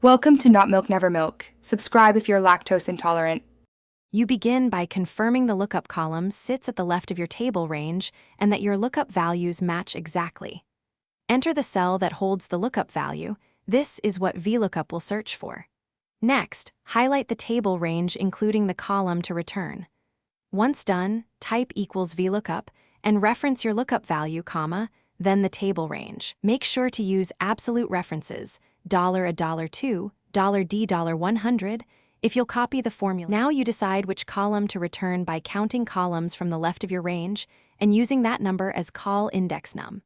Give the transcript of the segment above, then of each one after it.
Welcome to Not Milk Never Milk. Subscribe if you're lactose intolerant. You begin by confirming the lookup column sits at the left of your table range and that your lookup values match exactly. Enter the cell that holds the lookup value. This is what Vlookup will search for. Next, highlight the table range including the column to return. Once done, type equals Vlookup and reference your lookup value, then the table range. Make sure to use absolute references, $1.02, $D, $100, if you'll copy the formula. Now you decide which column to return by counting columns from the left of your range and using that number as call index num.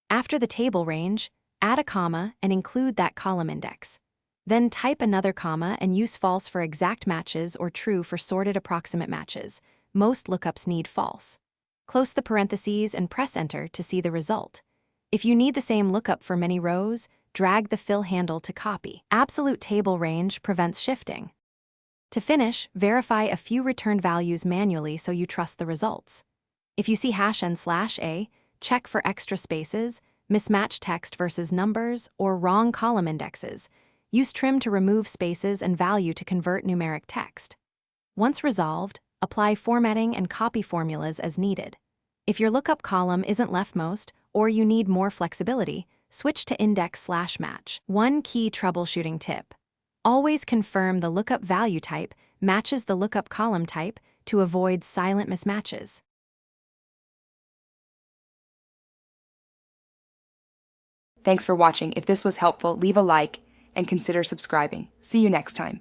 After the table range, add a comma and include that column index. Then type another comma and use false for exact matches or true for sorted approximate matches. Most lookups need false. Close the parentheses and press enter to see the result. If you need the same lookup for many rows, drag the fill handle to copy. Absolute table range prevents shifting. To finish, verify a few returned values manually so you trust the results. If you see #n/a, check for extra spaces, mismatched text versus numbers, or wrong column indexes. Use trim to remove spaces and value to convert numeric text. Once resolved, apply formatting and copy formulas as needed. If your lookup column isn't leftmost or you need more flexibility, switch to index/match. One key troubleshooting tip: always confirm the lookup value type matches the lookup column type to avoid silent mismatches. Thanks for watching. If this was helpful, leave a like and consider subscribing. See you next time.